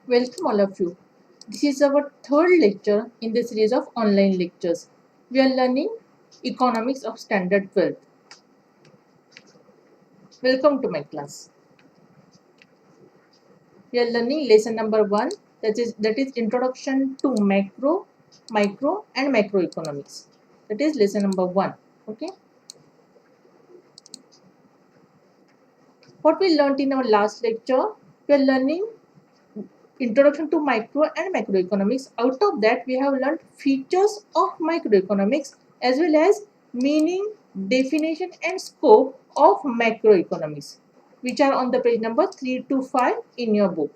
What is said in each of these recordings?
Welcome all of you. This is our third lecture in the series of online lectures. We are learning Economics of Standard 12th. Welcome to my class. We are learning lesson number 1, that is Introduction to Macro, Micro and Macroeconomics. That is lesson number 1. Okay. What we learned in our last lecture, we are learning Introduction to Micro and Macroeconomics. Out of that, we have learned features of microeconomics as well as meaning, definition and scope of macroeconomics, which are on the page number 3 to 5 in your book.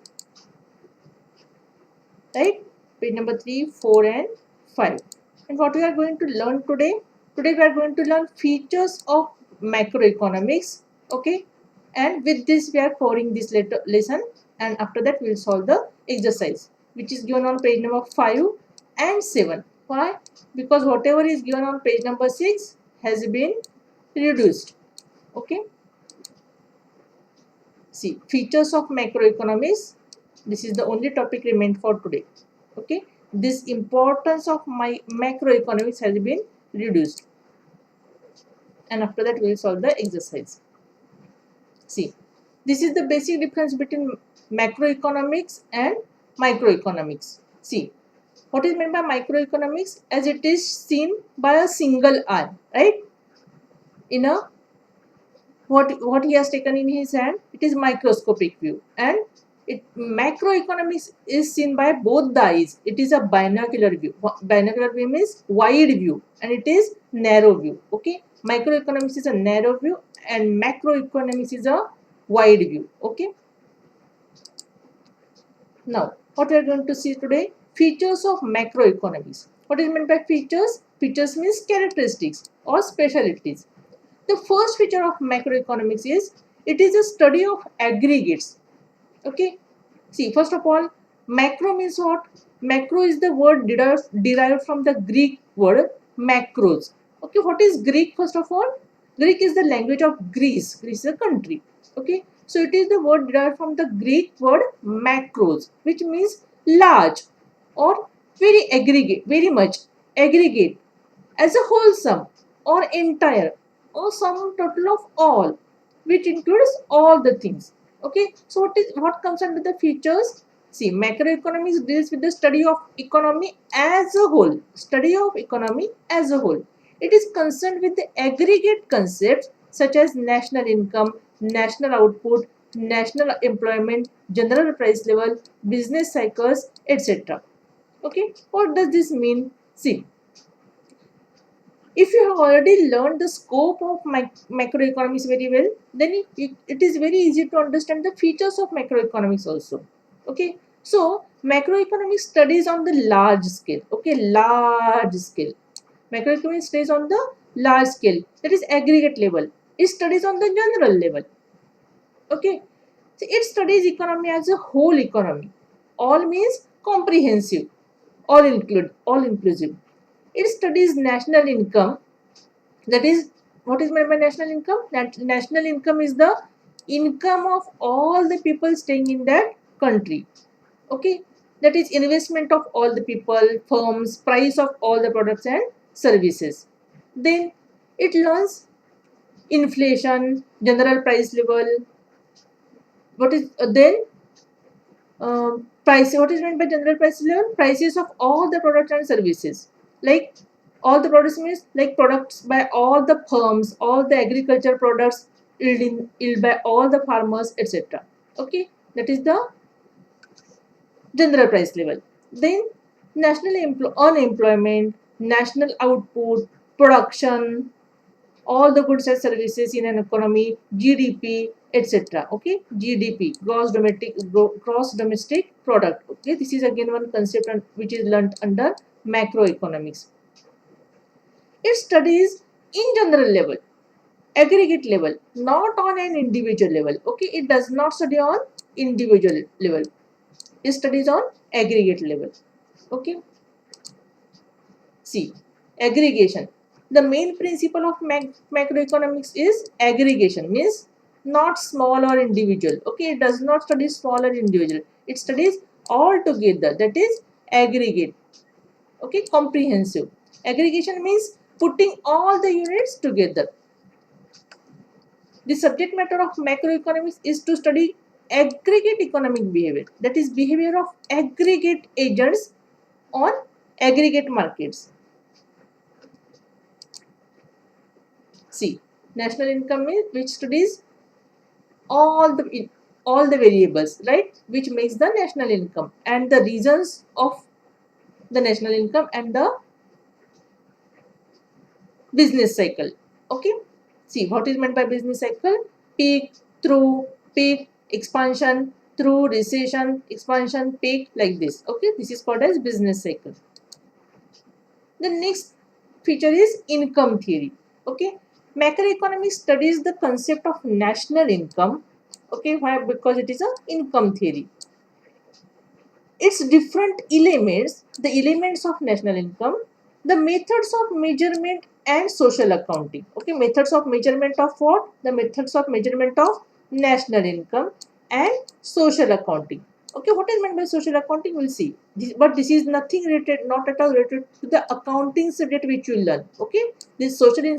Right? Page number 3, 4 and 5. And what we are going to learn today? Today we are going to learn features of macroeconomics. Okay? And with this we are covering this lesson, and after that we will solve the exercise which is given on page number 5 and 7. Why? Because whatever is given on page number 6 has been reduced. Okay. See, features of macroeconomics. This is the only topic remained for today. Okay. This importance of my macroeconomics has been reduced, and after that we will solve the exercise. See, this is the basic difference between macroeconomics and microeconomics. See, what is meant by microeconomics? As it is seen by a single eye, right? In a what he has taken in his hand, it is microscopic view, and macroeconomics is seen by both the eyes. It is a binocular view. Binocular view means wide view, and it is narrow view. Okay, microeconomics is a narrow view and macroeconomics is a wide view. Okay. Now, what we are going to see today, features of macroeconomics. What is meant by features? Features means characteristics or specialties. The first feature of macroeconomics is it is a study of aggregates. Okay. See, first of all, macro means what? Macro is the word derived from the Greek word macros. Okay, what is Greek first of all? Greek is the language of Greece. Greece is a country. Okay, so it is the word derived from the Greek word macros, which means large or very aggregate, very much aggregate, as a wholesome or entire or sum total of all, which includes all the things. Okay, so what comes under the features? See, macroeconomics deals with the study of economy as a whole. Study of economy as a whole. It is concerned with the aggregate concepts such as national income, national output, national employment, general price level, business cycles, etc. Okay, what does this mean? See, if you have already learned the scope of macroeconomics very well, then it is very easy to understand the features of macroeconomics also. Okay, so macroeconomics studies on the large scale. Okay, large scale. Macroeconomics studies on the large scale, that is aggregate level. It studies on the general level. Okay, so it studies economy as a whole economy. All means comprehensive, all inclusive. It studies national income. That is, what is meant by national income? National income is the income of all the people staying in that country. Okay, that is investment of all the people, firms, price of all the products and services. Then it learns inflation, general price level. What is then price? What is meant by general price level? Prices of all the products and services. Like all the products means like products by all the firms, all the agriculture products yield by all the farmers, etc. Okay, that is the general price level. Then national unemployment, national output, production, all the goods and services in an economy, GDP, etc. Okay, GDP, gross domestic product. Okay, this is again one concept which is learnt under macroeconomics. It studies in general level, aggregate level, not on an individual level. Okay, it does not study on individual level. It studies on aggregate level. Okay. See, aggregation. The main principle of macroeconomics is aggregation, means not small or individual. Okay, it does not study small or individual. It studies all together, that is aggregate. Okay, comprehensive. Aggregation means putting all the units together. The subject matter of macroeconomics is to study aggregate economic behavior, that is behavior of aggregate agents on aggregate markets. See, national income is which studies all the variables, right, which makes the national income and the reasons of the national income and the business cycle. Okay, see what is meant by business cycle: peak, through, peak, expansion, through, recession, expansion, peak, like this. Okay, this is called as business cycle. The next feature is income theory. Okay, macroeconomics studies the concept of national income. Okay, why? Because it is a income theory. Its different elements, the elements of national income, the methods of measurement and social accounting. Okay, methods of measurement of what? The methods of measurement of national income and social accounting. Okay, what is meant by social accounting? We'll see. But this is nothing related, not at all related to the accounting subject which you learn. Okay, this social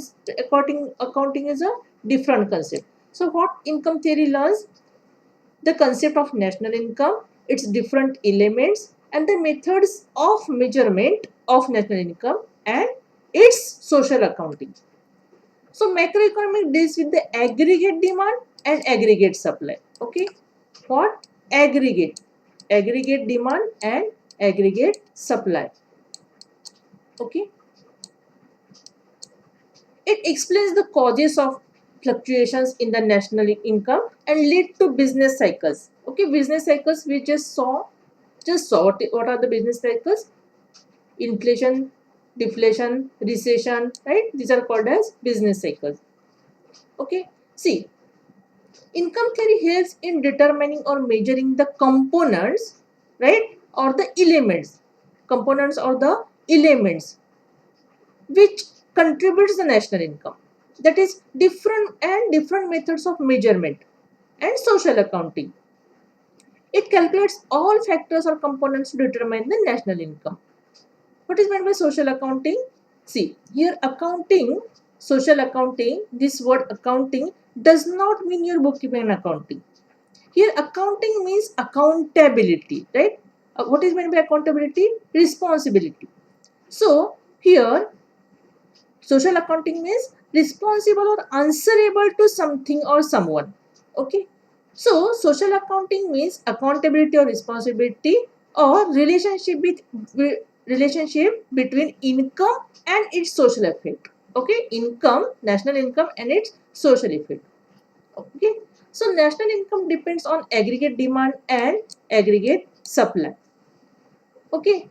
accounting is a different concept. So, what income theory learns? The concept of national income, its different elements, and the methods of measurement of national income and its social accounting. So, macroeconomic deals with the aggregate demand and aggregate supply. Okay, what? Aggregate demand and aggregate supply. Okay, it explains the causes of fluctuations in the national income and lead to business cycles. Okay, business cycles we just saw. What are the business cycles? Inflation, deflation, recession, right? These are called as business cycles. Okay, see, income theory helps in determining or measuring the components, right, or the elements, components or the elements which contributes the national income. That is different methods of measurement and social accounting. It calculates all factors or components to determine the national income. What is meant by social accounting? See, here accounting, social accounting, this word accounting does not mean your bookkeeping and accounting. Here accounting means accountability, right? What is meant by accountability? Responsibility. So, here social accounting means responsible or answerable to something or someone. Okay. So, social accounting means accountability or responsibility or relationship between income and its social effect. Okay, income, national income and its social effect. Okay, so national income depends on aggregate demand and aggregate supply. Okay,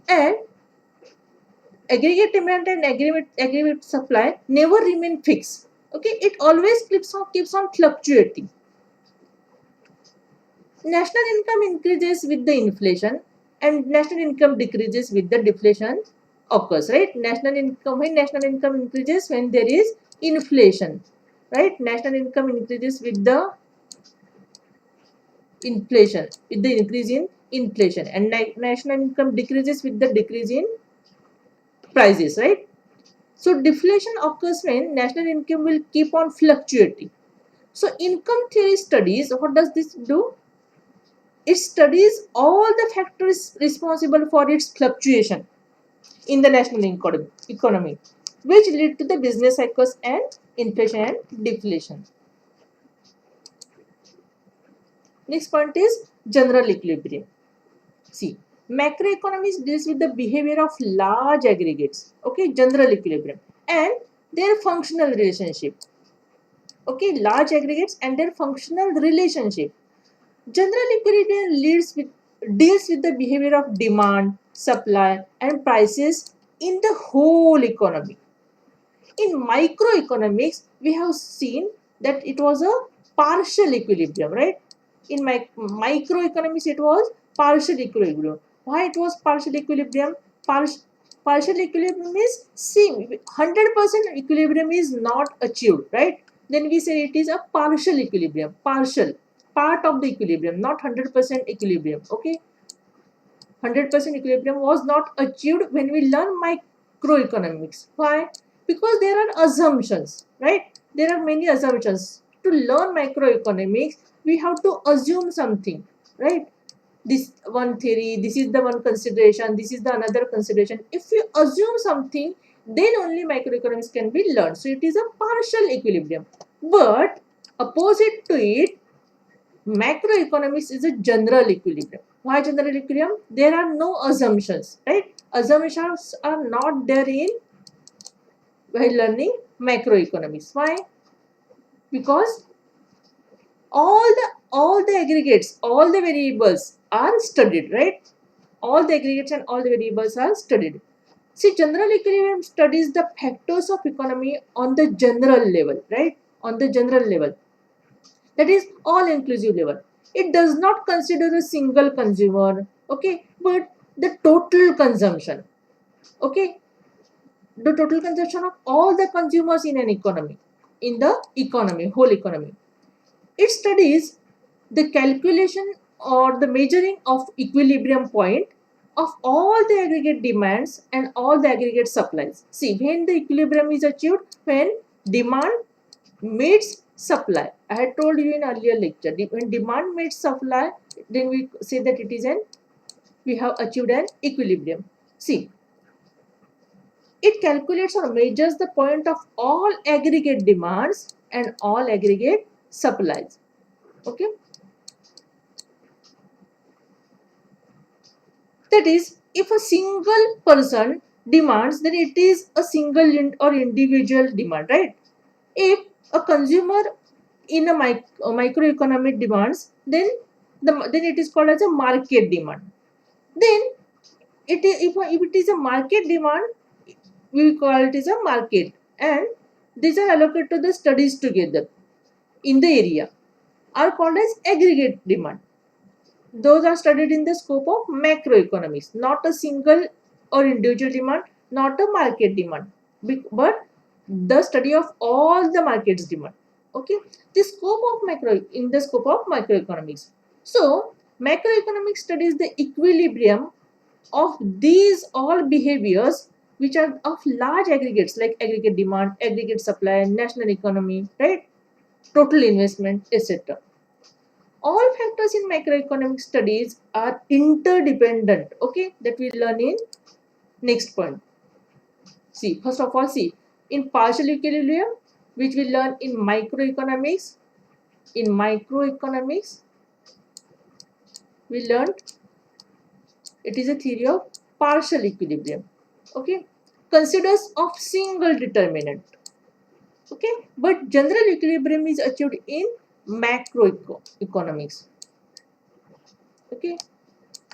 and aggregate demand and aggregate supply never remain fixed. Okay, it always keeps on fluctuating. National income increases with the inflation and national income decreases with the deflation occurs, right? When national income increases, when there is inflation, right? National income increases with the inflation, with the increase in inflation, and national income decreases with the decrease in prices, right? So deflation occurs when national income will keep on fluctuating. So income theory studies, what does this do? It studies all the factors responsible for its fluctuation in the national economy, which lead to the business cycles and inflation and deflation. Next point is general equilibrium. See, macroeconomics deals with the behavior of large aggregates, okay, general equilibrium, and their functional relationship. Okay, large aggregates and their functional relationship. General equilibrium deals with the behavior of demand, supply, and prices in the whole economy. In microeconomics, we have seen that it was a partial equilibrium, right? In microeconomics, it was partial equilibrium. Why it was partial equilibrium? Partial equilibrium is same. 100% equilibrium is not achieved, right? Then we say it is a partial equilibrium. Partial. part of the equilibrium, not 100% equilibrium. Okay, 100% equilibrium was not achieved when we learn microeconomics. Why? Because there are assumptions, right? There are many assumptions. To learn microeconomics, we have to assume something, right? This one theory, this is the one consideration, this is the another consideration. If you assume something, then only microeconomics can be learned. So it is a partial equilibrium. But opposite to it, macroeconomics is a general equilibrium. Why general equilibrium? There are no assumptions, right? Assumptions are not there in while learning macroeconomics. Why? Because all the aggregates, all the variables are studied, right? All the aggregates and all the variables are studied. See, general equilibrium studies the factors of economy on the general level, right? On the general level. That is all inclusive level. It does not consider a single consumer, okay, but the total consumption, okay, the total consumption of all the consumers in an economy, in the economy, whole economy. It studies the calculation or the measuring of equilibrium point of all the aggregate demands and all the aggregate supplies. See, when the equilibrium is achieved, when demand meets supply. I had told you in earlier lecture, when demand meets supply, then we say that it is we have achieved an equilibrium. See, it calculates or measures the point of all aggregate demands and all aggregate supplies. Okay. That is, if a single person demands, then it is a single or individual demand, right? If a consumer in a microeconomic demands, then then it is called as a market demand. Then if it is a market demand, we call it as a market, and these are allocated to the studies together in the area are called as aggregate demand. Those are studied in the scope of macroeconomics, not a single or individual demand, not a market demand, but the study of all the markets demand. Okay, the scope of in the scope of macroeconomics. So macroeconomics studies the equilibrium of these all behaviors which are of large aggregates like aggregate demand, aggregate supply, national economy, right? Total investment, etc. All factors in macroeconomic studies are interdependent. Okay, that we learn in next point. See, first of all, see, in partial equilibrium, which we learn in microeconomics, we learned it is a theory of partial equilibrium. Okay, considers of single determinant. Okay, but general equilibrium is achieved in macroeconomics. Okay,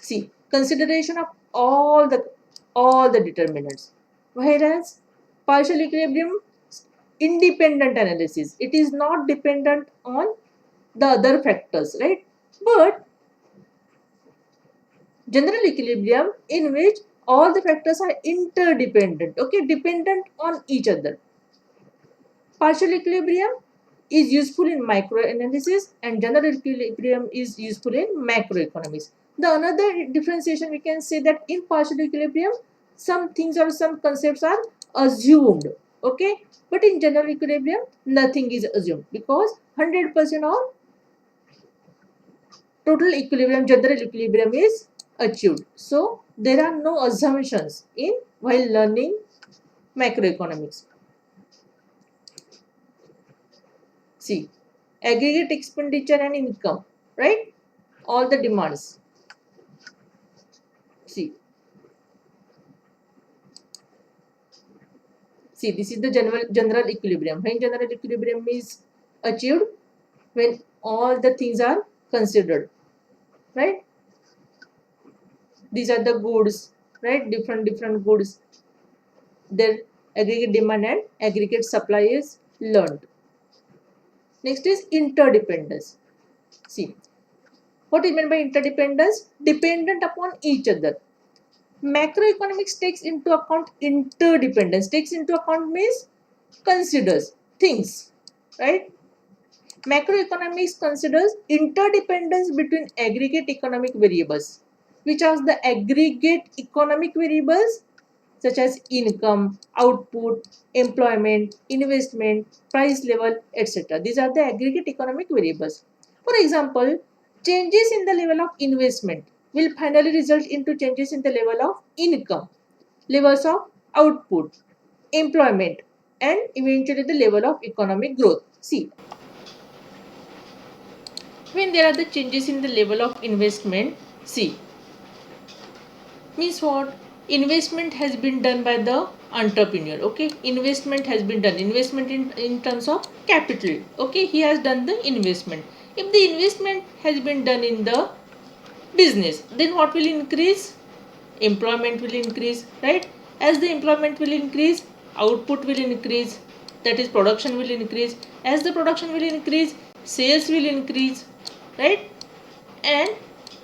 see, consideration of all the determinants, whereas partial equilibrium independent analysis, it is not dependent on the other factors, right? But general equilibrium, in which all the factors are interdependent, okay, dependent on each other. Partial equilibrium is useful in microanalysis and general equilibrium is useful in macroeconomics. The another differentiation, we can say that in partial equilibrium, some things or some concepts are assumed, okay, but in general equilibrium, nothing is assumed because 100% of total equilibrium, general equilibrium is achieved. So there are no assumptions in while learning macroeconomics. See, aggregate expenditure and income, right? All the demands. See, this is the general equilibrium. When general equilibrium is achieved, when all the things are considered, right? These are the goods, right? Different goods. Their aggregate demand and aggregate supply is learned. Next is interdependence. See, what is meant by interdependence? Dependent upon each other. Macroeconomics takes into account interdependence. Takes into account means considers things, right? Macroeconomics considers interdependence between aggregate economic variables, which are the aggregate economic variables such as income, output, employment, investment, price level, etc. These are the aggregate economic variables. For example, changes in the level of investment will finally result into changes in the level of income, levels of output, employment, and eventually the level of economic growth. See, when there are the changes in the level of investment, see, means what? Investment has been done by the entrepreneur. Okay, investment has been done, investment in terms of capital. Okay, he has done the investment. If the investment has been done in the business, then what will increase? Employment will increase, right? As the employment will increase, output will increase, that is production will increase. As the production will increase, sales will increase, right? And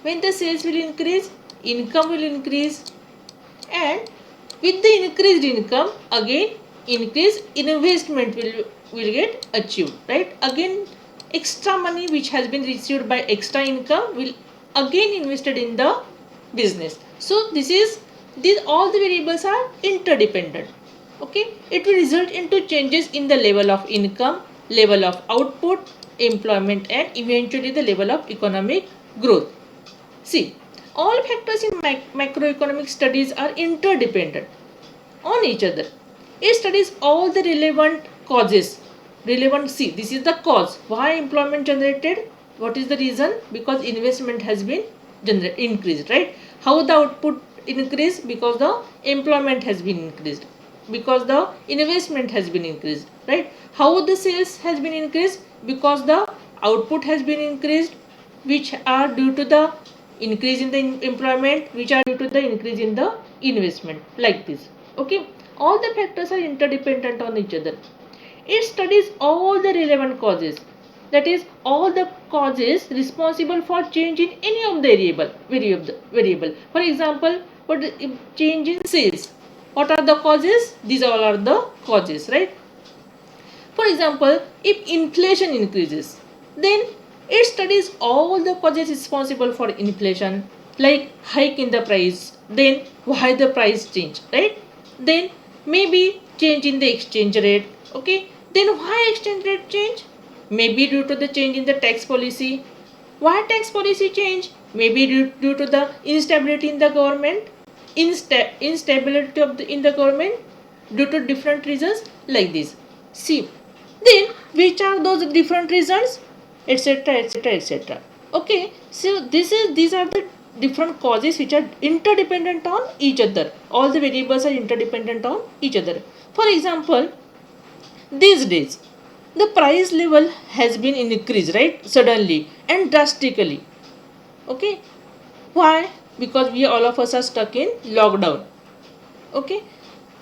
when the sales will increase, income will increase, and with the increased income, again increased investment will get achieved, right? Again extra money which has been received by extra income will again invested in the business. So these all the variables are interdependent. Okay, it will result into changes in the level of income, level of output, employment, and eventually the level of economic growth. See, all factors in macroeconomic studies are interdependent on each other. It studies all the relevant causes. Relevant, see, this is the cause. Why employment generated? What is the reason? Because investment has been increased, right? How the output increased? Because the employment has been increased. Because the investment has been increased, right? How the sales has been increased? Because the output has been increased, which are due to the increase in the employment, which are due to the increase in the investment, like this. Okay, all the factors are interdependent on each other. It studies all the relevant causes, that is all the causes responsible for change in any of the variable. For example, what change in sales, what are the causes? These all are the causes, right? For example, if inflation increases, then it studies all the causes responsible for inflation, like hike in the price, then why the price change, right? Then maybe change in the exchange rate, okay? Then why exchange rate change? Maybe due to the change in the tax policy. Why tax policy change? Maybe due to the instability in the government, instability in the government due to different reasons, like this. See, then which are those different reasons, etc, etc, etc. Okay, so these are the different causes which are interdependent on each other. All the variables are interdependent on each other. For example, these days the price level has been increased, right, suddenly and drastically. Okay, why? Because we all of us are stuck in lockdown. Okay,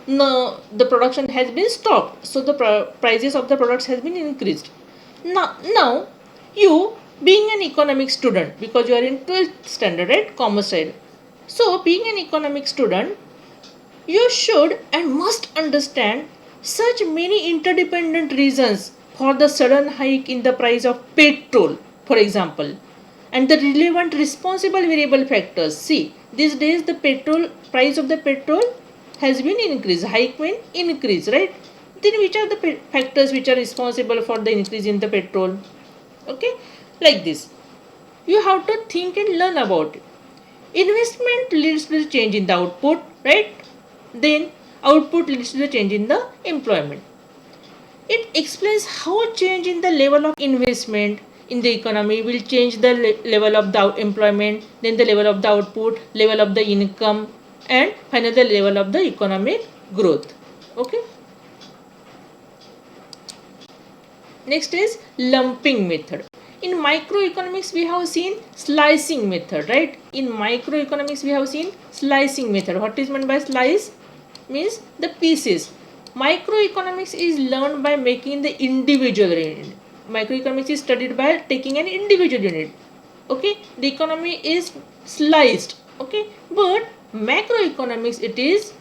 no, the production has been stopped, so the prices of the products has been increased. Now you being an economic student, because you are in 12th standard, right, commerce side, so being an economic student, you should and must understand such many interdependent reasons for the sudden hike in the price of petrol, for example, and the relevant responsible variable factors. See, these days the petrol price of the petrol has been increased, hike mean increase, right? Then which are the factors which are responsible for the increase in the petrol? Okay, like this. You have to think and learn about it. Investment leads to the change in the output, right? Then output leads to the change in the employment. It explains how change in the level of investment in the economy will change the level of the employment, then the level of the output, level of the income, and finally the level of the economic growth. Okay. Next is lumping method. In microeconomics we have seen slicing method, right? In microeconomics we have seen slicing method. What is meant by slice? Means the pieces. Microeconomics is learned by making the individual unit. Microeconomics is studied by taking an individual unit. Okay, the economy is sliced. Okay, but macroeconomics it is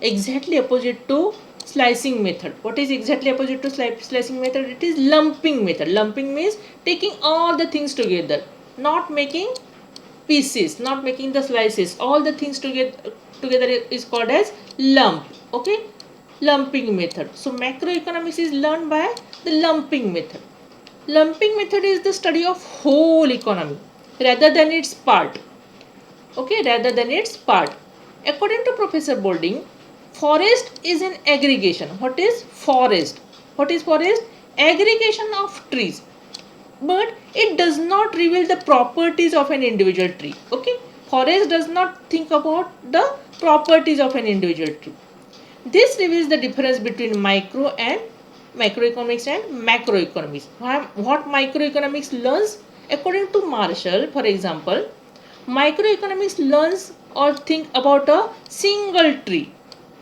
exactly opposite to slicing method. What is exactly opposite to slicing method? It is lumping method. Lumping means taking all the things together, not making pieces, not making the slices. All the things together is called as lump. Okay, lumping method. So macroeconomics is learned by the lumping method. Lumping method is the study of whole economy rather than its part. Okay, rather than its part. According to Professor Bolding, forest is an aggregation. What is forest? What is forest? Aggregation of trees. But it does not reveal the properties of an individual tree. Okay, forest does not think about the properties of an individual tree. This reveals the difference between microeconomics and macroeconomics. What microeconomics learns? According to Marshall, for example, microeconomics learns or think about a single tree,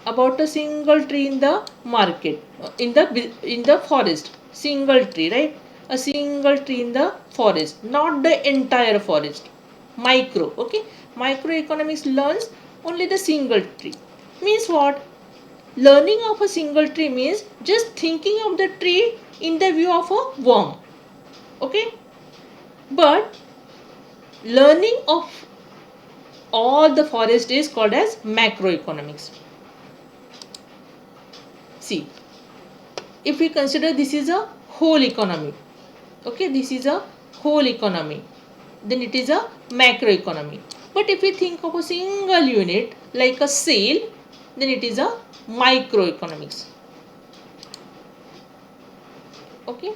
in the market, in the forest, single tree, right? A single tree in the forest, not the entire forest. Micro, okay? Microeconomics learns only the single tree. Means what? Learning of a single tree means just thinking of the tree in the view of a worm. Okay? But learning of all the forest is called as macroeconomics. See, if we consider this is a whole economy, okay, this is a whole economy, then it is a macroeconomy. But if we think of a single unit like a cell, then it is a microeconomics. Okay,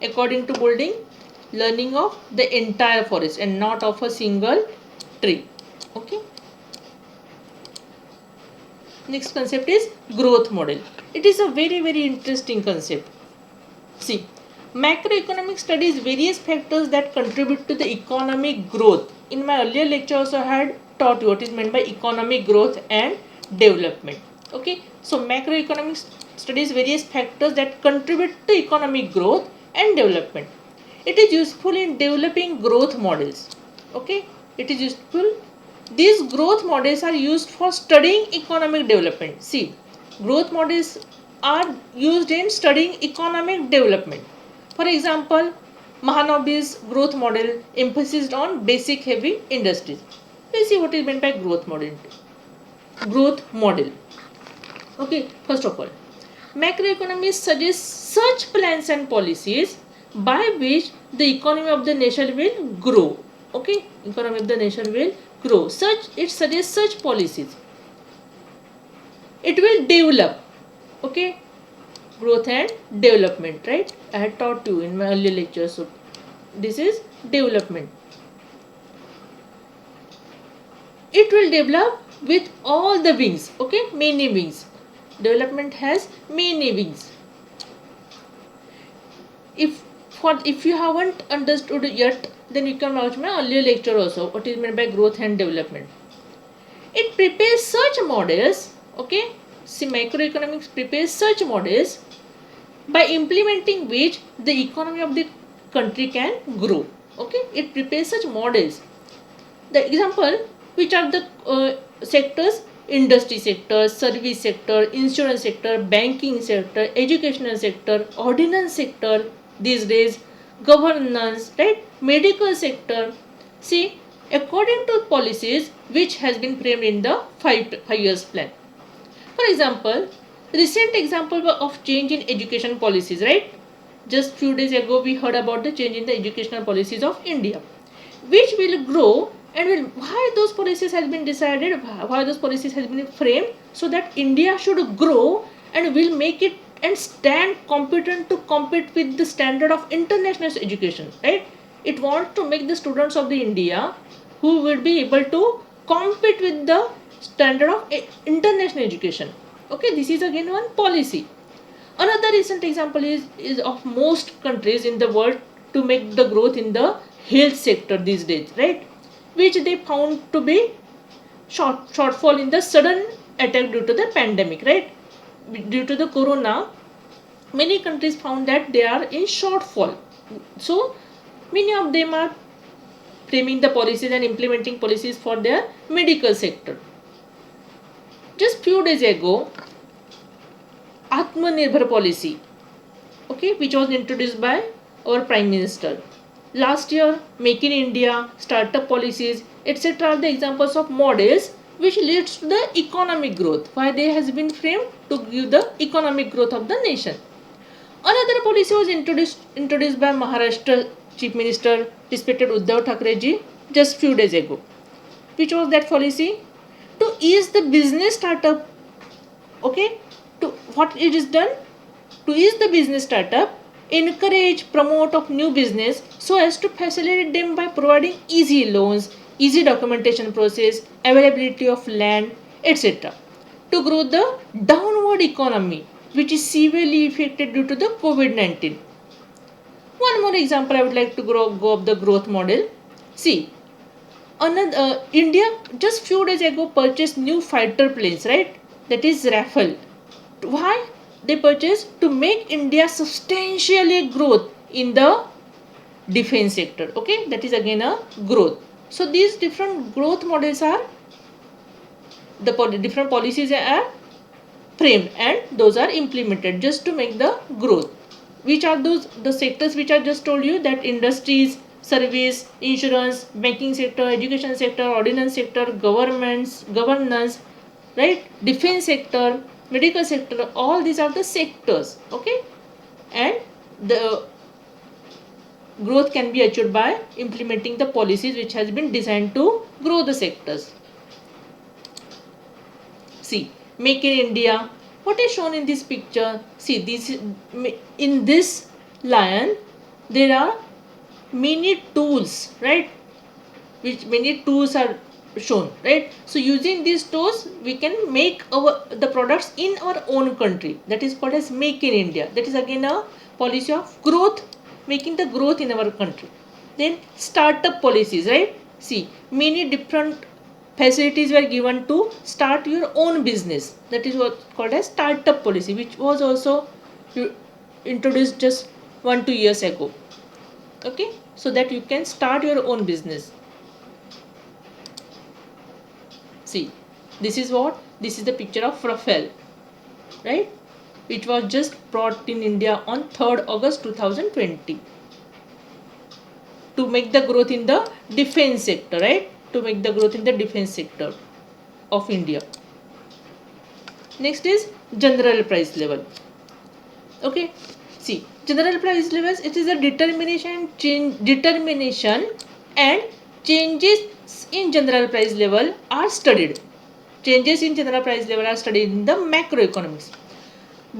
according to Bolding, learning of the entire forest and not of a single tree. Okay, next concept is growth model. It is a very interesting concept. See, macroeconomics studies various factors that contribute to the economic growth. In my earlier lecture also I had taught you what is meant by economic growth and development. Okay, so macroeconomics studies various factors that contribute to economic growth and development. It is useful in developing growth models. Okay, it is useful. These growth models are used for studying economic development. See, growth models are used in studying economic development. For example, Mahalanobis growth model emphasized on basic heavy industries. Let's see what is meant by growth model. Growth model. Okay, first of all, macroeconomists suggest such plans and policies by which the economy of the nation will grow. Okay, economy of the nation will grow. It suggests such policies. It will develop. Okay, growth and development, right? I had taught you in my earlier lectures. So this is development. It will develop with all the wings. Okay, many wings. Development has many wings. If you haven't understood yet, then you can watch my earlier lecture also. What is meant by growth and development? It prepares such models. Okay, see, macroeconomics prepares such models by implementing which the economy of the country can grow. Okay, it prepares such models. The example, which are the sectors? Industry sector, service sector, insurance sector, banking sector, educational sector, ordinance sector, these days governance, right? Medical sector. See, according to policies which has been framed in the 5 years plan. For example, recent example of change in education policies, right? Just few days ago we heard about the change in the educational policies of India, which will grow and will, why those policies has been decided, why those policies has been framed, so that India should grow and will make it and stand competent to compete with the standard of international education, right? It wants to make the students of the India who will be able to compete with the standard of international education. Okay, this is again one policy. Another recent example is of most countries in the world to make the growth in the health sector these days, right? Which they found to be shortfall in the sudden attack due to the pandemic, right? Due to the corona, many countries found that they are in shortfall. So many of them are framing the policies and implementing policies for their medical sector. Just few days ago, Atmanirbhar policy, okay, which was introduced by our Prime Minister. Last year, Make in India, startup policies, etc. are the examples of models which leads to the economic growth. Why they has been framed to give the economic growth of the nation. Another policy was introduced by Maharashtra Chief Minister, respected Uddhav Thackeray ji, just few days ago. Which was that policy? To ease the business startup. Okay, to what it is done? To ease the business startup, encourage, promote of new business so as to facilitate them by providing easy loans, easy documentation process, availability of land, etc. to grow the downward economy, which is severely affected due to the COVID-19. One more example I would like to go of the growth model. See, India just few days ago purchased new fighter planes, right? That is Rafale. Why? They purchased to make India substantially growth in the defense sector. Okay, that is again a growth. So these different growth models are different policies are framed and those are implemented just to make the growth. Which are those the sectors which I just told you, that industries, service, insurance, banking sector, education sector, ordinance sector, governance, right, defense sector, medical sector, all these are the sectors. Okay, and the growth can be achieved by implementing the policies which has been designed to grow the sectors. See, Make in India. What is shown in this picture? See, in this lion there are many tools, right? Which many tools are shown, right? So using these tools we can make the products in our own country. That is called as Make in India. That is again a policy of growth, making the growth in our country. Then startup policies, right? See, many different facilities were given to start your own business. That is what called as startup policy, which was also introduced just 1-2 years ago. Okay, so that you can start your own business. See, this is the picture of Rafale, right? It was just brought in India on 3rd August 2020 to make the growth in the defense sector, right? To make the growth in the defense sector of India. Next is general price level. Okay, see, general price levels, it is a determination and changes in general price level are studied. Changes in general price level are studied in the macroeconomics.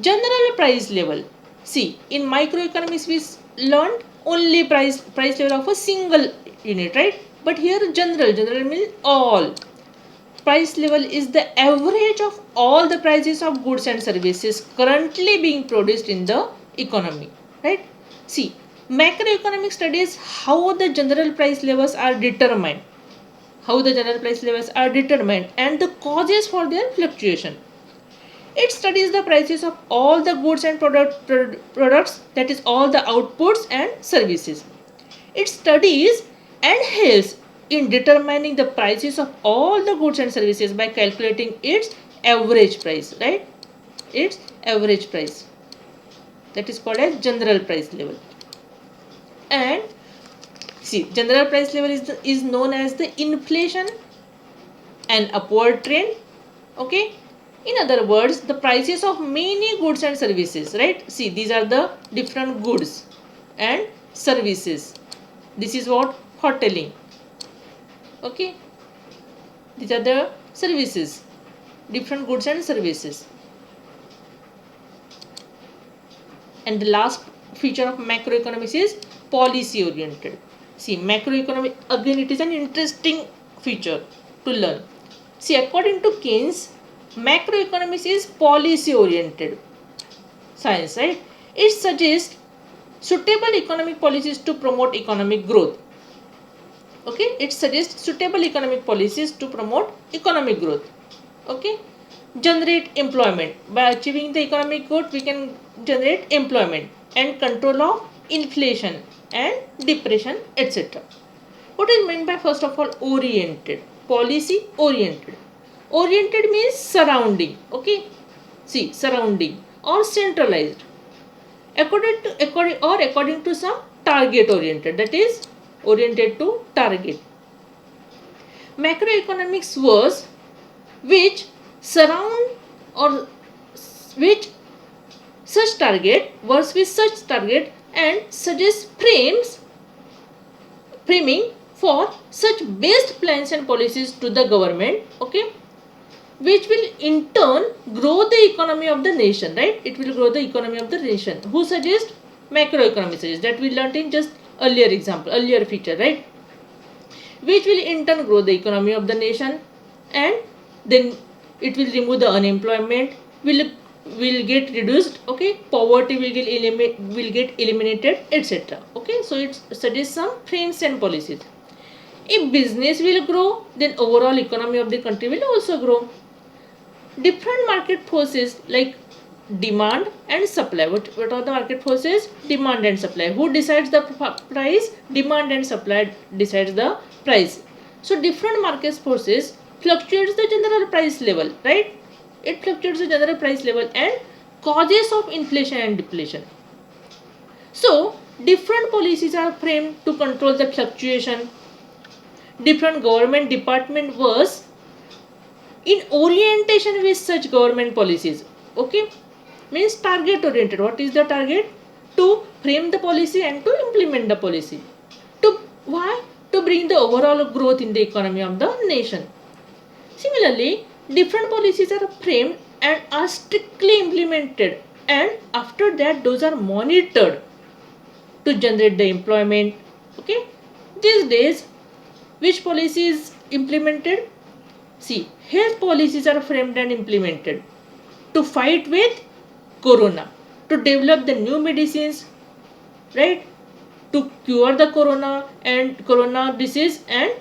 General price level. See, in microeconomics we learned only price level of a single unit, right? But here general means all. Price level is the average of all the prices of goods and services currently being produced in the economy, right? See, macroeconomic studies how the general price levels are determined, and the causes for their fluctuation. It studies the prices of all the goods and products, that is all the outputs and services. It studies and helps in determining the prices of all the goods and services by calculating its average price, right? Its average price. That is called as general price level. And see, general price level is known as the inflation and upward trend. Okay. In other words, the prices of many goods and services, right? See, these are the different goods and services. This is what hoteling. Okay, these are the services, different goods and services. And the last feature of macroeconomics is policy oriented. See, macroeconomic, again it is an interesting feature to learn. See, according to Keynes, macroeconomics is policy oriented science, right? It suggests suitable economic policies to promote economic growth. Okay, it suggests suitable economic policies to promote economic growth. Okay, generate employment. By achieving the economic growth, we can generate employment and control of inflation and depression, etc. What is meant by, first of all, oriented? Policy oriented. Oriented means surrounding. Okay, see, surrounding. or centralized according to some target oriented, that is oriented to target. Macroeconomics was which surround or which such target works with such target and suggests framing for such based plans and policies to the government, okay, which will in turn grow the economy of the nation, right? It will grow the economy of the nation. Who suggests? Macroeconomics suggests, that we learnt in just earlier feature, right? Which will in turn grow the economy of the nation, and then it will remove the unemployment, will get reduced, okay, poverty will get eliminated, etc. Okay, so it suggests some frames and policies. If business will grow, then overall economy of the country will also grow. Different market forces like demand and supply. What are the market forces? Demand and supply. Who decides the price? Demand and supply decides the price. So different market forces fluctuates the general price level, right? It fluctuates the general price level and causes of inflation and deflation. So different policies are framed to control the fluctuation. Different government department was in orientation with such government policies, okay, means target oriented. What is the target? To frame the policy and to implement the policy. To why? To bring the overall growth in the economy of the nation. Similarly, different policies are framed and are strictly implemented, and after that those are monitored to generate the employment, okay. These days which policy is implemented? See, health policies are framed and implemented to fight with corona, to develop the new medicines, right, to cure the corona disease, and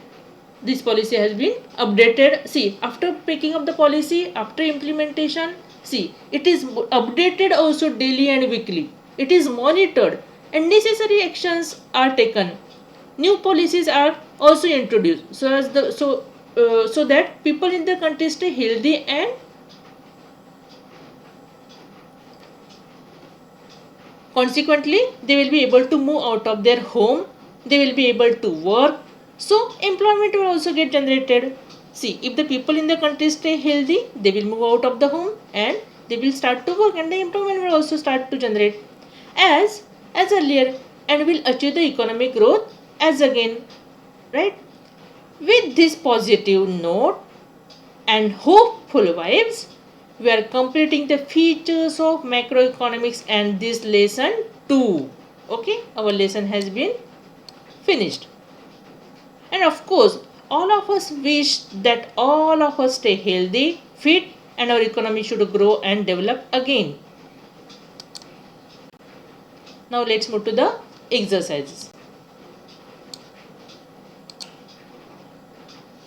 this policy has been updated. See, after picking up the policy, after implementation, see, it is updated also daily and weekly. It is monitored and necessary actions are taken. New policies are also introduced so that people in the country stay healthy, and consequently they will be able to move out of their home, they will be able to work, so employment will also get generated. See, if the people in the country stay healthy, they will move out of the home and they will start to work, and the employment will also start to generate as earlier, and will achieve the economic growth as again, right? With this positive note and hopeful vibes, we are completing the features of macroeconomics and this lesson 2. Okay, our lesson has been finished. And of course, all of us wish that all of us stay healthy, fit, and our economy should grow and develop again. Now let's move to the exercises.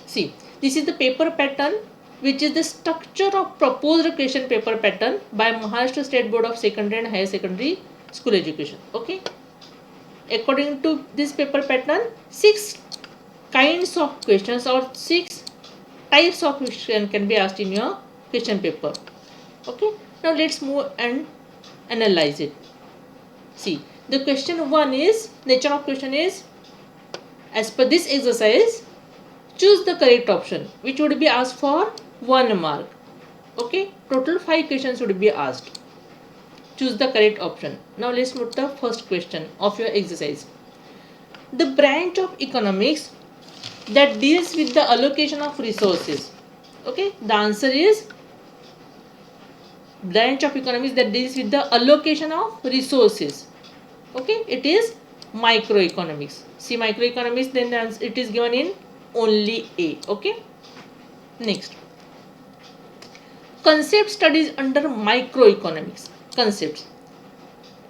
See, this is the paper pattern, which is the structure of proposed question paper pattern by Maharashtra State Board of Secondary and Higher Secondary School Education. Okay. According to this paper pattern, 6 kinds of questions or 6 types of question can be asked in your question paper. Okay. Now let's move and analyze it. See, the question 1 is, nature of question is, as per this exercise, choose the correct option, which would be asked for 1 mark. Okay, total 5 questions would be asked. Choose the correct option. Now let's move to the first question of your exercise. The branch of economics that deals with the allocation of resources. Okay, the answer is branch of economics that deals with the allocation of resources. Okay, it is microeconomics. See, microeconomics, then it is given in only A. Okay, next, concept studies under microeconomics. Concepts: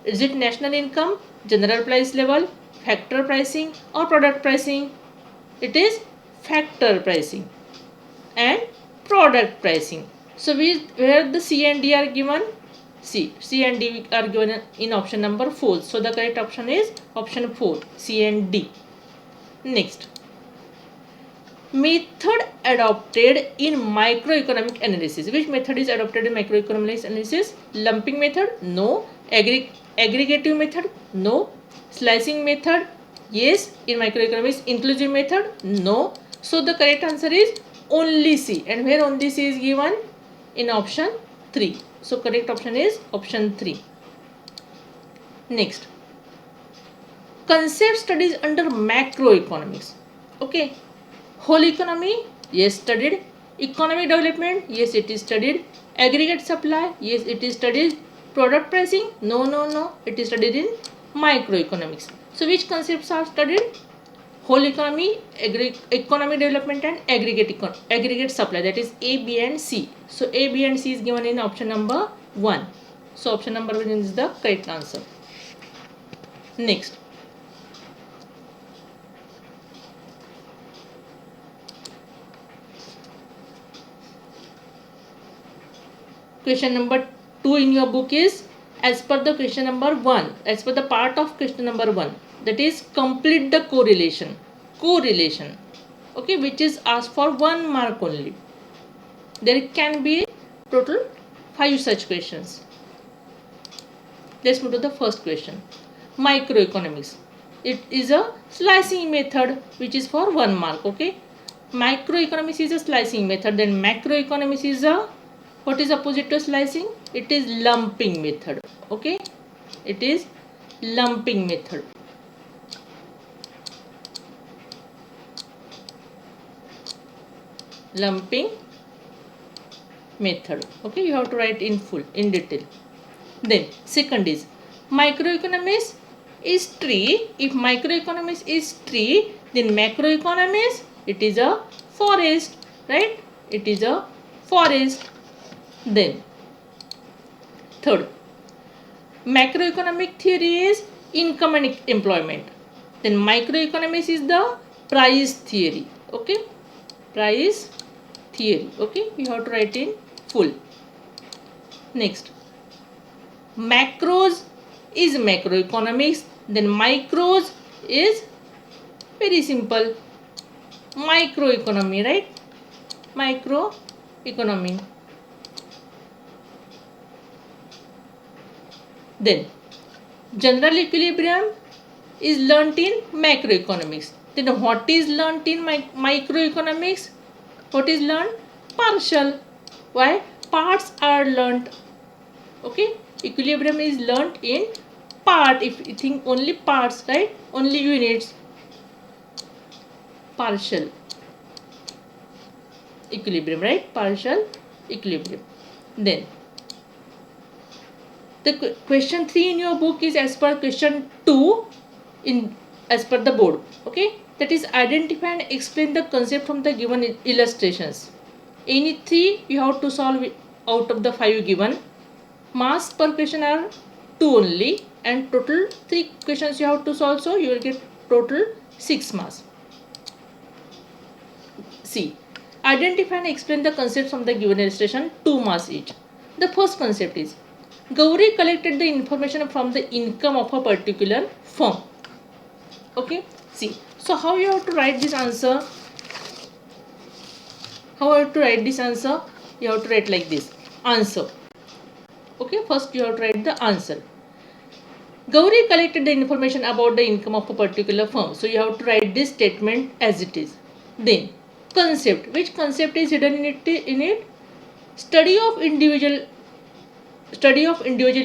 is it national income, general price level, factor pricing, or product pricing? It is factor pricing and product pricing. So where the C and D are given? C and D are given in option number 4. So the correct option is option 4, C and D. Next, method adopted in microeconomic analysis. Which method is adopted in microeconomic analysis? Lumping method? No. Aggregative method? No. Slicing method? Yes. In microeconomics, inclusive method? No. So the correct answer is only C. And where only C is given? In option 3. So correct option is option 3. Next, concept studies under macroeconomics. Okay, whole economy, yes, studied. Economic development, yes, it is studied. Aggregate supply, yes, it is studied. Product pricing, no, it is studied in microeconomics. So which concepts are studied? Whole economy, economic development, and aggregate supply, that is A, B and C. So A, B and C is given in option number 1. So option number 1 is the correct answer. Next, question number 2 in your book is as per the question number 1, as per the part of question number 1, that is complete the correlation, okay, which is asked for 1 mark only. There can be total 5 such questions. Let's move to the first question. Microeconomics, it is a slicing method which is for 1 mark. Okay, microeconomics is a slicing method, then macroeconomics is a, what is opposite to slicing? It is lumping method. Okay, it is lumping method. Lumping method. Okay, you have to write in full, in detail. Then second is microeconomics is tree. If microeconomics is tree, then macroeconomics, it is a forest, right? It is a forest. Then third, macroeconomic theory is income and employment. Then microeconomics is the price theory. Okay, price theory. Okay, you have to write in full. Next, macros is macroeconomics, then micros is very simple, microeconomy, right? Microeconomy. Then general equilibrium is learnt in macroeconomics. Then what is learnt in microeconomics? What is learnt? Partial. Why? Parts are learnt. Okay, equilibrium is learnt in part. If you think only parts, right? Only units. Partial equilibrium, right? Partial equilibrium. Then the question 3 in your book is as per question 2 in as per the board. Okay, that is identify and explain the concept from the given illustrations. Any 3 you have to solve out of the 5 given. Marks per question are 2 only, and total 3 questions you have to solve, so you will get total 6 marks. See, identify and explain the concept from the given illustration, 2 marks each. The first concept is Gauri collected the information from the income of a particular firm. Okay, see, so how you have to write this answer? How you have to write this answer? You have to write like this, answer. Okay, first you have to write the answer. Gauri collected the information about the income of a particular firm. So you have to write this statement as it is. Then concept. Which concept is hidden in it? Study of individual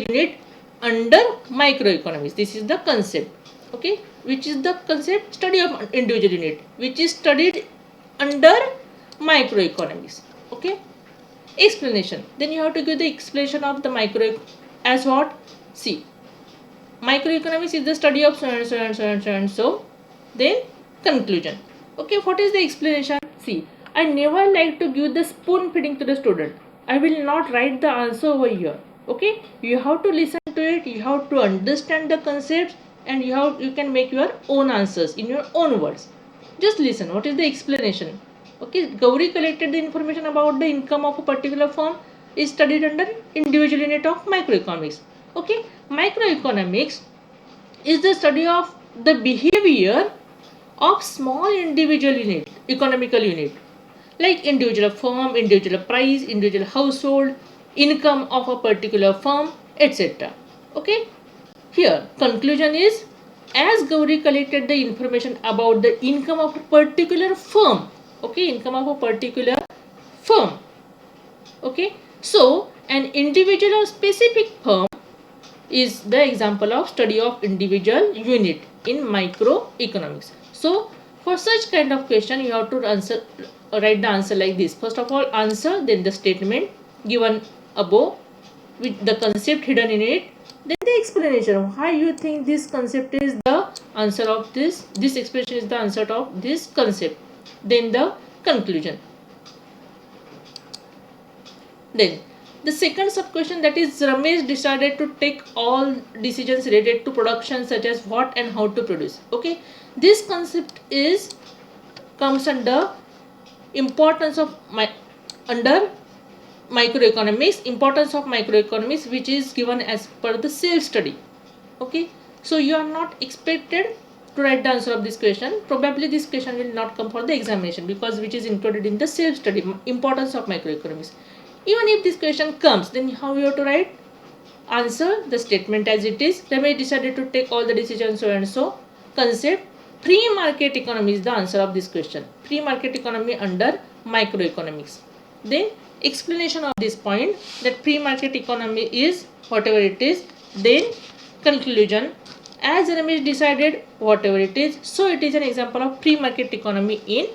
unit under microeconomics. This is the concept. Okay, which is the concept? Study of individual unit, which is studied under microeconomics. Okay, explanation. Then you have to give the explanation of the micro as what? See, microeconomics is the study of so and so and so and so and so. Then conclusion. Okay, what is the explanation? See, I never like to give the spoon feeding to the student. I will not write the answer over here. Okay, you have to listen to it, you have to understand the concepts, and you can make your own answers in your own words. Just listen. What is the explanation? Okay, Gauri collected the information about the income of a particular firm is studied under individual unit of microeconomics. Okay, microeconomics is the study of the behavior of small individual unit economical unit, like individual firm, individual price, individual household, income of a particular firm, etc. Okay. Here, conclusion is, as Gauri collected the information about the income of a particular firm, okay, income of a particular firm, okay, so an individual or specific firm is the example of study of individual unit in microeconomics. So, for such kind of question, you have to answer, write the answer like this. First of all, answer, then the statement given above with the concept hidden in it, then the explanation why you think this concept is the answer of this expression is the answer of this concept, then the conclusion. Then the second sub question, that is, Ramesh decided to take all decisions related to production, such as what and how to produce. Okay, this concept is comes under importance of under microeconomics, importance of microeconomics, which is given as per the self study. Okay, so you are not expected to write the answer of this question. Probably this question will not come for the examination, because which is included in the self study, importance of microeconomics. Even if this question comes, then how you have to write? Answer, the statement as it is. Ramesh decided to take all the decisions so and so. Concept, pre-market economy is the answer of this question. Pre-market economy under microeconomics. Then explanation of this point, that pre-market economy is whatever it is. Then conclusion, as Ramesh decided whatever it is, so it is an example of pre-market economy in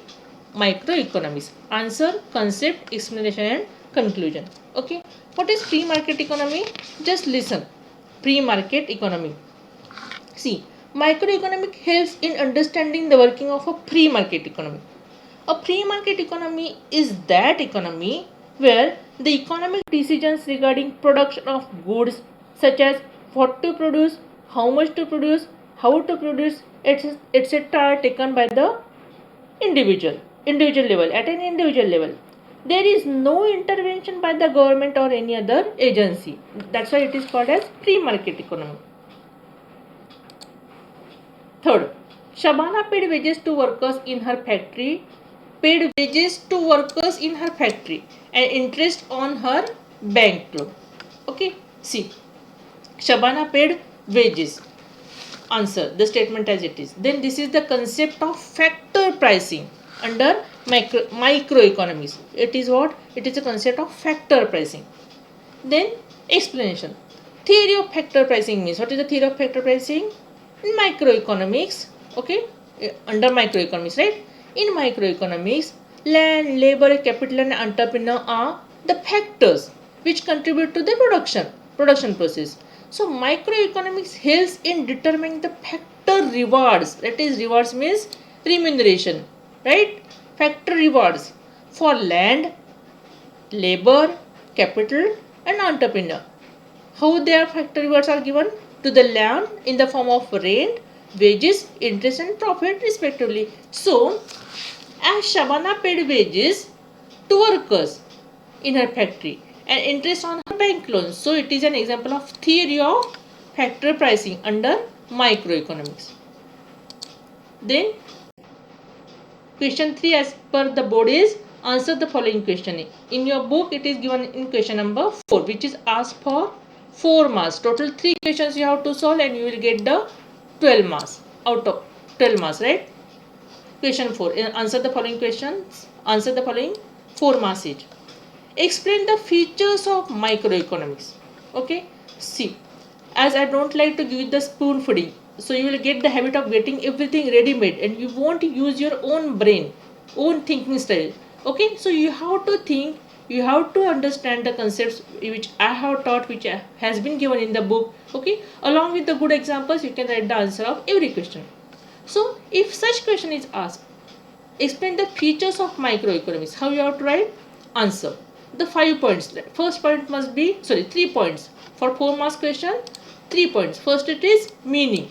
microeconomics. Answer, concept, explanation and conclusion. Okay, what is pre-market economy? Just listen. Pre-market economy, see, microeconomic helps in understanding the working of a pre-market economy. A pre-market economy is that economy where the economic decisions regarding production of goods, such as what to produce, how much to produce, how to produce, etc., are taken by the individual level, at an individual level. There is no intervention by the government or any other agency. That's why it is called as pre-market economy. Third, Shabana paid wages to workers in her factory, and interest on her bank loan. Okay, see, Shabana paid wages. Answer, the statement as it is. Then this is the concept of factor pricing under microeconomics. It is what? It is a concept of factor pricing. Then explanation. Theory of factor pricing means, what is the theory of factor pricing? In microeconomics, okay, under microeconomics, right? In microeconomics, land, labor, capital and entrepreneur are the factors which contribute to the production process. So microeconomics helps in determining the factor rewards. That is, rewards means remuneration, right? Factor rewards for land, labor, capital and entrepreneur. How their factor rewards are given? To the land in the form of rent, wages, interest and profit respectively. So, as Shabana paid wages to workers in her factory and interest on her bank loans, so it is an example of theory of factor pricing under microeconomics. Then question 3 as per the board is, answer the following question. In your book it is given in question number 4, which is asked for 4 marks. Total 3 questions you have to solve and you will get the 12 marks out of 12 marks, right? Question 4, answer the following questions, answer the following 4 marks each. Explain the features of microeconomics. Okay, see, as I don't like to give the spoon feeding, so you will get the habit of getting everything ready made and you won't use your own brain, own thinking style. Okay, so you have to think, you have to understand the concepts which I have taught, which has been given in the book. Okay, along with the good examples, you can write the answer of every question. So if such question is asked, explain the features of microeconomics, how you have to write? Answer the 5 points. First point must be, 3 points for 4 marks question. 3 points. First it is meaning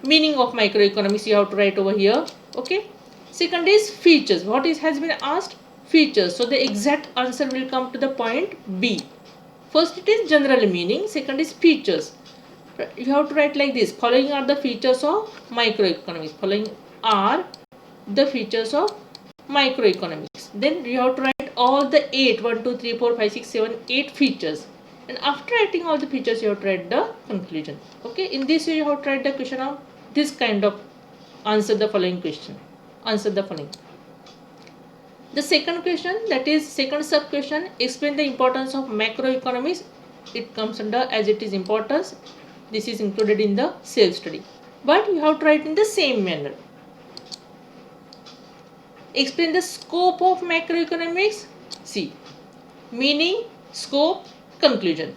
of microeconomics, you have to write over here. Okay, second is features. What is has been asked? Features. So the exact answer will come to the point B. First it is general meaning, second is features. You have to write like this: following are the features of microeconomics. Following are the features of microeconomics. Then you have to write all the 8, 1, 2, 3, 4, 5, 6, 7, 8 features. And after writing all the features, you have to write the conclusion. Okay, in this way you have to write the question of this kind of answer the following question. Answer the following. The second question, that is second sub question, explain the importance of macroeconomics. It comes under as it is importance. This is included in the self study, but you have to write in the same manner. Explain the scope of macroeconomics. See, meaning, scope, conclusion.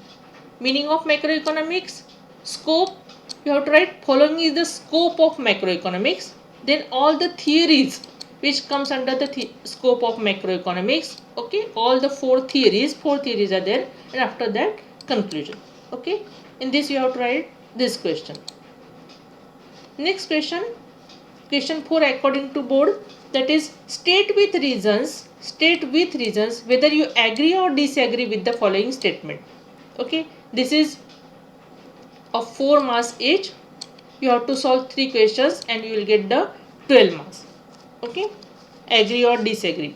Meaning of macroeconomics, scope, you have to write following is the scope of macroeconomics. Then all the theories which comes under the scope of macroeconomics. Okay, all the four theories are there, and after that conclusion. Okay, in this you have to write this question. Next question, question 4 according to board, that is state with reasons whether you agree or disagree with the following statement. Okay, this is of 4 marks each. You have to solve 3 questions and you will get the 12 marks. Okay, agree or disagree.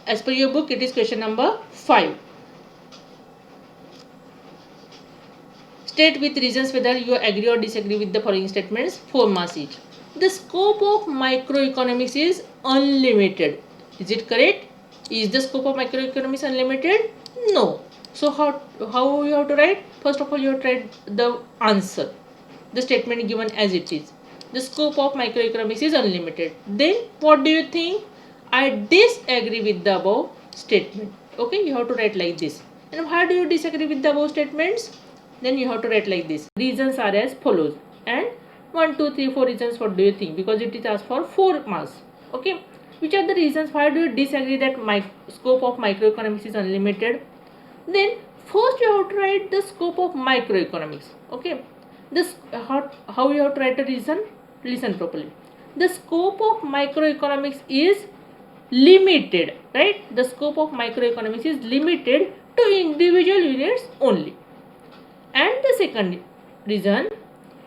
As per your book, it is question number 5. State with reasons whether you agree or disagree with the following statements, 4 marks each. The scope of microeconomics is unlimited. Is it correct? Is the scope of microeconomics unlimited? No. So how you have to write? First of all, you have to write the answer, the statement given as it is. The scope of microeconomics is unlimited. Then what do you think? I disagree with the above statement. Okay, you have to write like this. And how do you disagree with the above statements? Then you have to write like this. Reasons are as follows. And 1, 2, 3, 4 reasons. What do you think? Because it is asked for 4 marks. Okay. Which are the reasons? Why do you disagree that my scope of microeconomics is unlimited? Then first you have to write the scope of microeconomics. Okay. This how you have to write a reason? Listen properly. The scope of microeconomics is limited, right? The scope of microeconomics is limited to individual units only. And the second reason,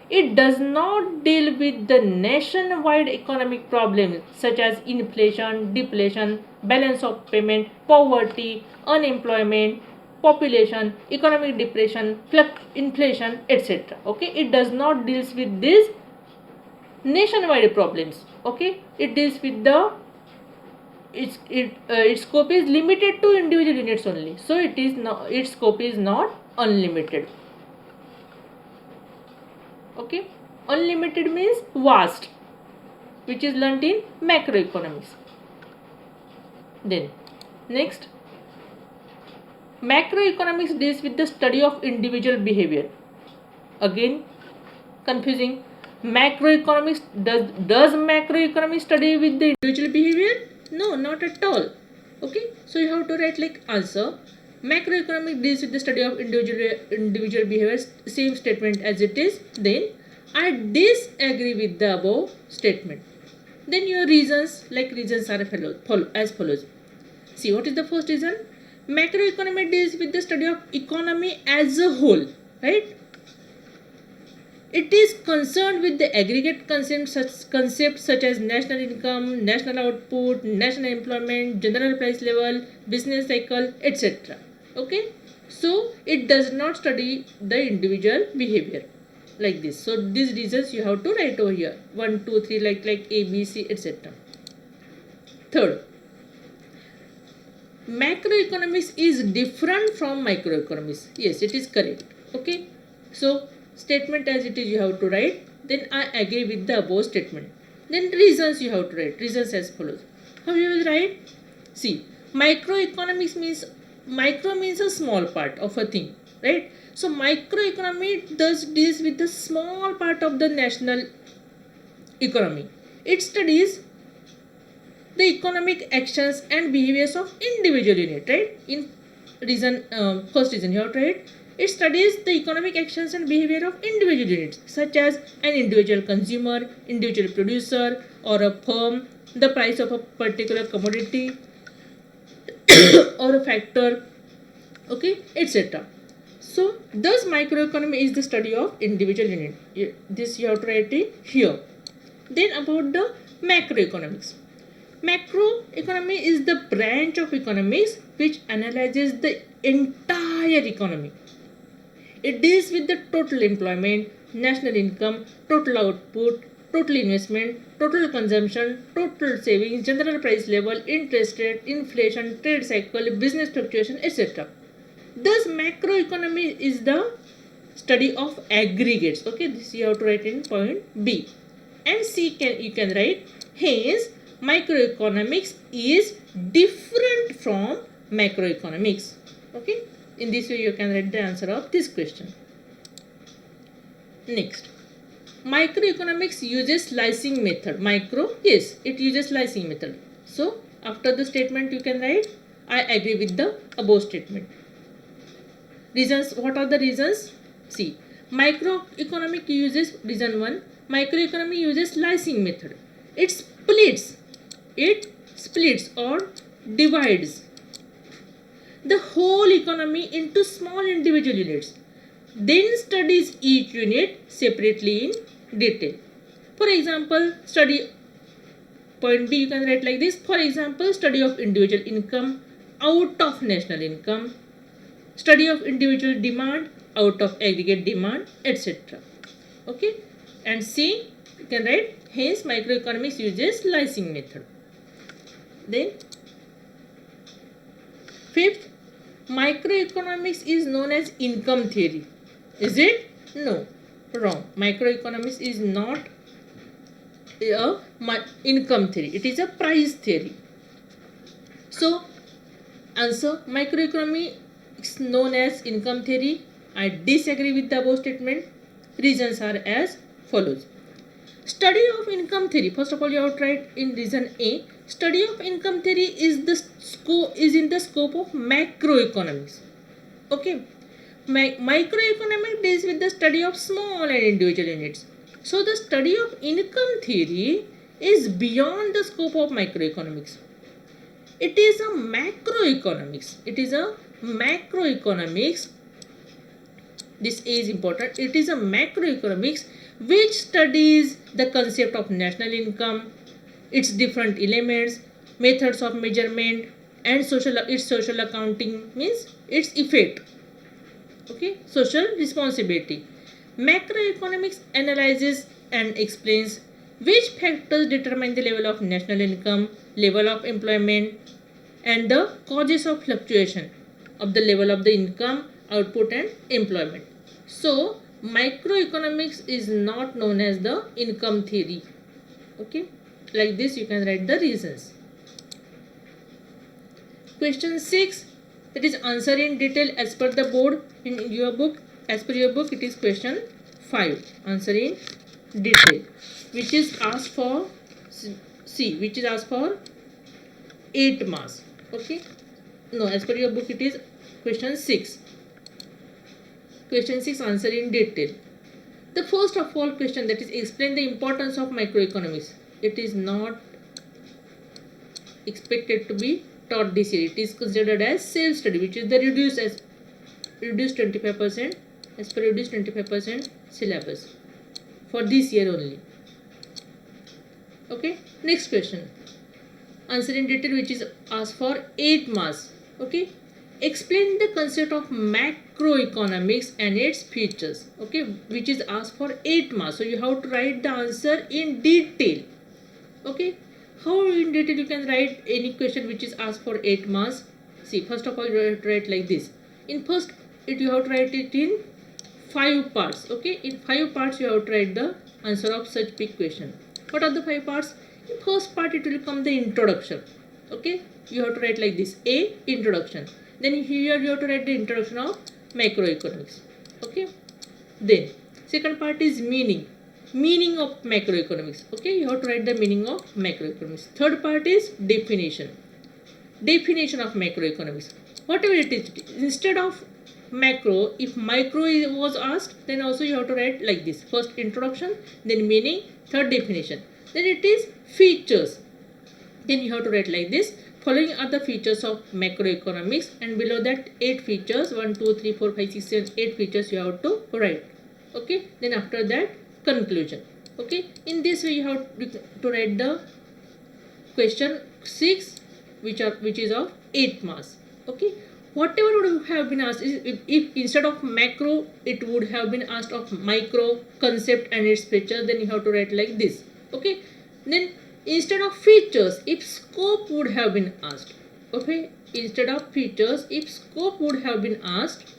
it does not deal with the nationwide economic problems such as inflation, deflation, balance of payment, poverty, unemployment, population, economic depression, inflation, etc. Okay, it does not deals with these nationwide problems. Okay, it deals with the its scope is limited to individual units only. So its scope is not unlimited. Okay, unlimited means vast, which is learnt in macroeconomics. Then next, macroeconomics deals with the study of individual behavior. Again confusing. Macroeconomics, does macroeconomics study with the individual behavior? No, not at all. Okay, so you have to write like answer. Macroeconomics deals with the study of individual behaviors. Same statement as it is. Then I disagree with the above statement. Then your reasons, like reasons are as follows. See, what is the first reason? Macroeconomics deals with the study of economy as a whole, right? It is concerned with the aggregate concepts such as national income, national output, national employment, general price level, business cycle, etc. Okay, so it does not study the individual behavior like this. So these reasons you have to write over here, 1, 2, 3, like A, B, C, etc. Third, macroeconomics is different from microeconomics. Yes, it is correct. Okay, so statement as it is you have to write. Then I agree with the above statement. Then reasons you have to write. Reasons as follows. How you will write? See, microeconomics means, micro means a small part of a thing, right? So microeconomy deals with the small part of the national economy. It studies the economic actions and behaviors of individual unit, right? In reason, first reason you have to write. It studies the economic actions and behavior of individual units such as an individual consumer, individual producer or a firm, the price of a particular commodity or a factor, okay, etc. So thus microeconomy is the study of individual unit. This you have to write it here. Then about the macroeconomics. Macroeconomy is the branch of economics which analyzes the entire economy. It deals with the total employment, national income, total output, total investment, total consumption, total savings, general price level, interest rate, inflation, trade cycle, business fluctuation, etc. Thus, macroeconomy is the study of aggregates. Okay, this you have to write in point B. And C you can write, hence microeconomics is different from macroeconomics. Okay, in this way you can write the answer of this question. Next, microeconomics uses slicing method. Yes, it uses slicing method. So after the statement you can write, I agree with the above statement. Reasons, what are the reasons? See, microeconomic uses, reason 1, microeconomy uses slicing method. It splits or divides the whole economy into small individual units, then studies each unit separately in detail. For example, study point B you can write like this. For example, study of individual income out of national income, study of individual demand out of aggregate demand, etc. Okay, and C you can write, hence microeconomics uses slicing method. Then fifth, microeconomics is known as income theory. Is it? No, wrong. Microeconomics is not a income theory. It is a price theory. So answer, microeconomy is known as income theory. I disagree with the above statement. Reasons are as follows. Study of income theory. First of all, you have to write in reason A. Study of income theory is in the scope of macroeconomics. Okay. Microeconomics deals with the study of small and individual units. So the study of income theory is beyond the scope of microeconomics. It is a macroeconomics. This is important. It is a macroeconomics which studies the concept of national income, its different elements, methods of measurement, and its social accounting, means its effect. Okay, social responsibility. Macroeconomics analyzes and explains which factors determine the level of national income, level of employment, and the causes of fluctuation of the level of the income, output, and employment. So microeconomics is not known as the income theory. Okay, like this you can write the reasons. Question 6, that is answer in detail as per the board in your book. As per your book, it is question 5, answer in detail, which is asked for which is asked for 8 marks. Okay, no, as per your book it is question 6. Question 6, answer in detail. The first of all question, that is explain the importance of microeconomics. It is not expected to be taught this year. It is considered as self study, which is the reduced 25%, as per reduced 25% syllabus for this year only. Okay, next question, answer in detail, which is asked for 8 marks. Okay, explain the concept of macroeconomics and its features. Okay, which is asked for 8 marks. So you have to write the answer in detail. Okay, how in detail you can write any question which is asked for 8 marks? See, first of all you have to write like this. In first, you have to write it in 5 parts. Okay, in 5 parts you have to write the answer of such big question. What are the 5 parts? In first part it will come the introduction. Okay, you have to write like this, A, introduction. Then here you have to write the introduction of macroeconomics. Okay, then second part is meaning of macroeconomics. Okay, you have to write the meaning of macroeconomics. Third part is definition of macroeconomics. Whatever it is, instead of macro, if micro was asked, then also you have to write like this. First introduction, then meaning, third definition, then it is features, then you have to write like this. Following are the features of macroeconomics, and below that 8 features, 1, 2, 3, 4, 5, 6, 7, 8 features you have to write. Okay, then after that conclusion. Okay, in this way you have to write the question 6, which is of 8 marks. Okay, whatever would have been asked is, if instead of macro it would have been asked of micro, concept and its features, then you have to write like this. Okay, then instead of features, if scope would have been asked. Okay, instead of features, if scope would have been asked,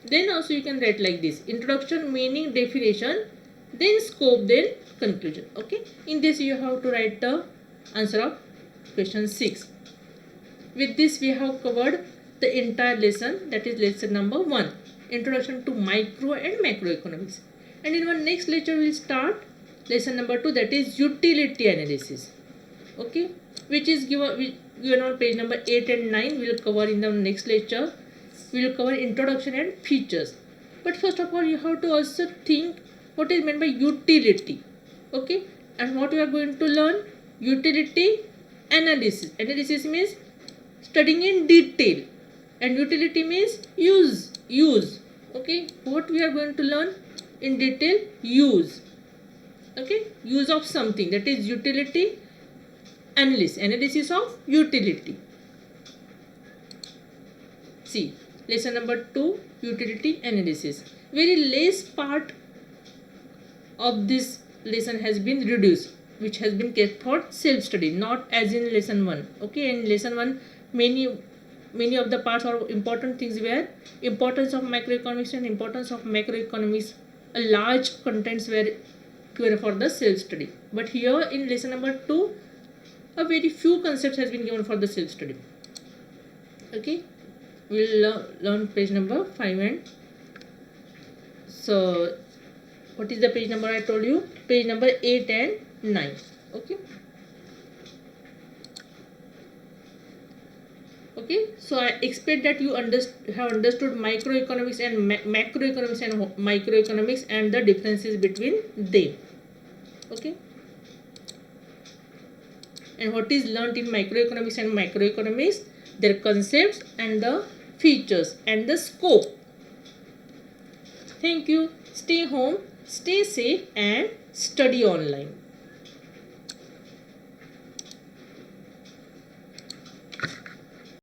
then also you can write like this: introduction, meaning, definition, then scope, then conclusion. Okay, in this you have to write the answer of question 6. With this we have covered the entire lesson, that is lesson number 1, introduction to micro and macroeconomics. And in our next lecture we will start lesson number 2, that is utility analysis. Okay, which is given on page number 8 and 9. We will cover in the next lecture. We will cover introduction and features. But first of all, you have to also think what is meant by utility. Okay, and what we are going to learn: utility analysis. Analysis means studying in detail, and utility means use. Okay, what we are going to learn in detail: use. Okay, use of something, that is utility analysis of utility. See, lesson number 2, utility analysis. Very less part of this lesson has been reduced, which has been kept for self study, not as in lesson 1. Okay, in lesson 1 many of the parts or important things were importance of macroeconomics and importance of macroeconomics. A large contents were given for the self study, but here in lesson number 2 a very few concepts has been given for the self study. Okay, we will learn page number 5 and so what is the page number I told you? Page number 8 and 9. Okay. Okay, so I expect that you have understood microeconomics and macroeconomics and microeconomics and the differences between them. Okay, and what is learnt in microeconomics and macroeconomics, their concepts and the features and the scope. Thank you. Stay home, stay safe and study online.